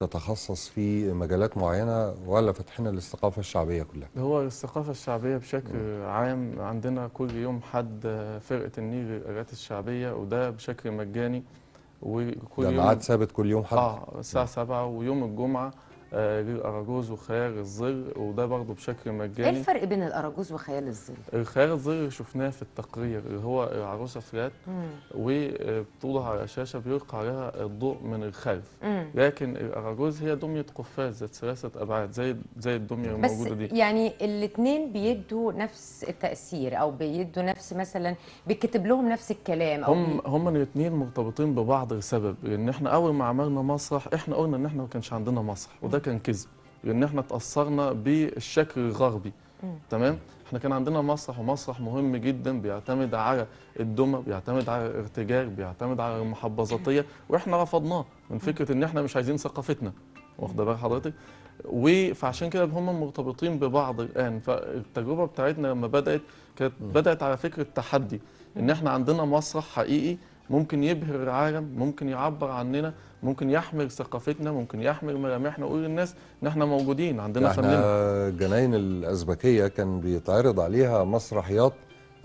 تتخصص في مجالات معينة ولا فاتحين للثقافة الشعبية كلها؟ هو الثقافة الشعبية بشكل عام عندنا كل يوم حد فرقة النيل للقراءات الشعبية، وده بشكل مجاني. وكل ده يوم ميعاد ثابت كل يوم حد؟ الساعة 7، ويوم الجمعة للأراجوز وخيال الظل، وده برضه بشكل ايه مجاني. الفرق بين الاراجوز وخيال الظل؟ الخيال الظل اللي شفناه في التقرير اللي هو العروسة فلات، وبتوضع على شاشة بيلقى عليها الضوء من الخلف. لكن الأراجوز هي دمية قفاز ذات 3 أبعاد زي الدمية بس الموجودة دي. يعني الاثنين بيدوا نفس التأثير او بيدوا نفس، مثلا بيكتب لهم نفس الكلام او هم الاثنين مرتبطين ببعض لسبب، لان احنا اول ما عملنا مسرح احنا قلنا ان احنا ما كانش عندنا مسرح، وده كان كذب، لان احنا اتاثرنا بالشكل الغربي. تمام. احنا كان عندنا مسرح، ومسرح مهم جدا بيعتمد على الدمى، بيعتمد على الارتجال، بيعتمد على المحبذاتيه، واحنا رفضناه من فكره ان احنا مش عايزين ثقافتنا. واخده بال حضرتك؟ فعشان كده هم مرتبطين ببعض الان. فالتجربه بتاعتنا لما كانت بدات على فكره تحدي، ان احنا عندنا مسرح حقيقي ممكن يبهر العالم، ممكن يعبر عننا، ممكن يحمل ثقافتنا، ممكن يحمل ملامحنا، ويقول للناس ان احنا موجودين عندنا ده فننا. احنا جناين الأزبكية كان بيتعرض عليها مسرحيات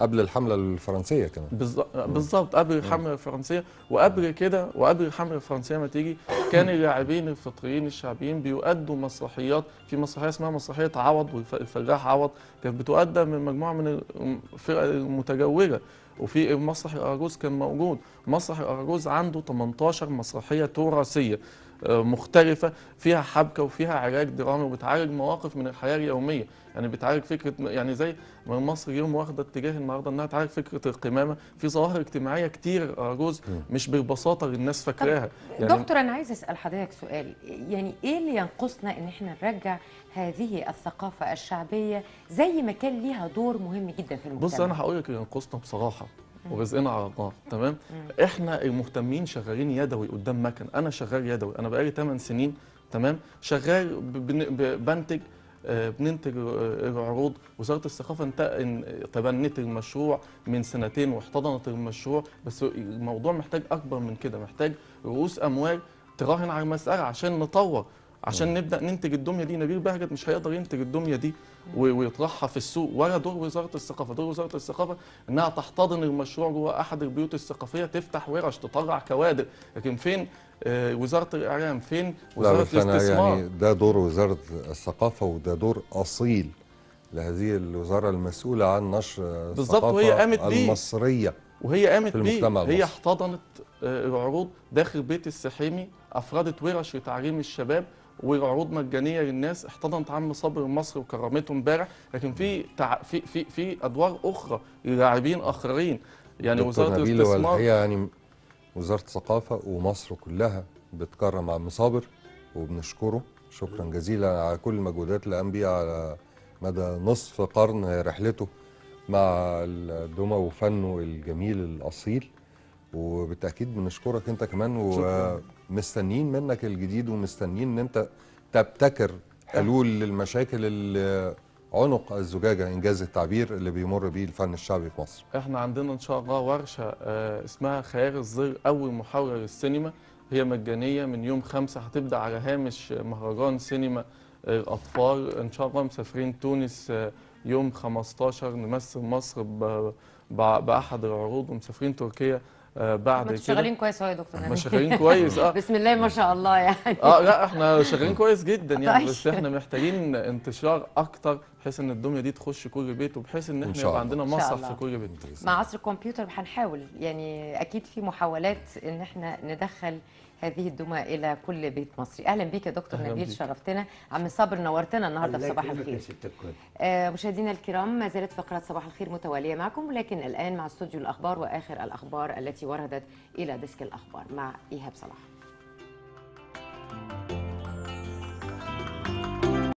قبل الحملة الفرنسية كمان. بالظبط قبل الحمله الفرنسيه، وقبل كده، وقبل الحمله الفرنسيه ما تيجي، كان اللاعبين الفطريين الشعبيين بيؤدوا مسرحيات. في مسرحيه اسمها مسرحيه عوض، والفلاح عوض، كانت بتؤدى من مجموعه من الفرق المتجوره. وفي مسرح الأراجوز كان موجود. مسرح الأراجوز عنده 18 مسرحيه تراثيه مختلفة، فيها حبكة وفيها علاج درامي، وبتعالج مواقف من الحياة اليومية. يعني بتعالج فكرة، يعني زي ما مصر اليوم واخدة اتجاه النهارده انها تعالج فكرة القمامة، في ظواهر اجتماعية كتير الأراجوز مش بالبساطة اللي الناس فاكراها. يعني دكتور، انا عايز اسال حضرتك سؤال، يعني ايه اللي ينقصنا ان احنا نرجع هذه الثقافة الشعبية زي ما كان ليها دور مهم جدا في المجتمع؟ بص، انا هقول لك اللي ينقصنا بصراحة، ورزقنا على الله. تمام. احنا المهتمين شغالين يدوي قدام مكن. انا شغال يدوي، انا بقالي 8 سنين تمام شغال بنتج، بننتج العروض. وزاره الثقافه تبنت المشروع من سنتين واحتضنت المشروع، بس الموضوع محتاج اكبر من كده، محتاج رؤوس اموال تراهن على المساله عشان نطور، عشان نبدا ننتج الدميه دي. نبيل بهجت مش هيقدر ينتج الدميه دي ويطرحها في السوق، ولا دور وزاره الثقافه. دور وزاره الثقافه انها تحتضن المشروع جوه احد البيوت الثقافيه، تفتح ورش، تطلع كوادر. لكن فين وزاره الاعلام؟ فين وزاره الاستثمار؟ يعني ده دور وزارة الثقافة، وده دور أصيل لهذه الوزارة المسؤولة عن نشر بالظبط. وهي الثقافة قامت بيه، المصرية وهي قامت في المجتمع بيه. هي المصري. احتضنت العروض داخل بيت السحيمي، افردت ورش لتعليم الشباب وعروض مجانيه للناس. احتضنت عم صابر المصري وكرمته امبارح. لكن في ادوار اخرى للاعبين اخرين، يعني دكتور وزاره نبيل، هو الاستثمار. الحقيقة يعني وزارة الثقافة ومصر كلها بتكرم عم صابر، وبنشكره شكرا جزيلا على كل المجهودات اللي قام بيها على مدى نصف قرن رحلته مع الدمى وفنه الجميل الأصيل. وبالتأكيد بنشكرك أنت كمان، ومستنيين منك الجديد، ومستنيين أن أنت تبتكر حلول للمشاكل اللي عنق الزجاجة إنجاز التعبير اللي بيمر بيه الفن الشعبي في مصر. احنا عندنا ان شاء الله ورشه اسمها خيال الظل، اول محاوله للسينما. هي مجانيه من يوم 5، هتبدا على هامش مهرجان سينما الاطفال. ان شاء الله مسافرين تونس يوم 15 نمثل مصر باحد العروض، ومسافرين تركيا بعد انتوا كده. شغالين كويس اهو يا دكتور نبيل. شغالين كويس. بسم الله ما شاء الله يعني. لا احنا شغالين كويس جدا يعني. طيب. بس احنا محتاجين انتشار اكتر، بحيث ان الدميه دي تخش كل بيت، وبحيث ان احنا يبقى عندنا مسرح في كل بيت. مع عصر الكمبيوتر هنحاول، يعني اكيد في محاولات ان احنا ندخل هذه الدمى الى كل بيت مصري. اهلا بيك يا دكتور نبيل، شرفتنا. عم صابر نورتنا النهارده في صباح الخير. مشاهدينا الكرام، ما زالت فقرات صباح الخير متواليه معكم، ولكن الان مع استوديو الاخبار واخر الاخبار التي وردت الى ديسك الاخبار مع ايهاب صلاح.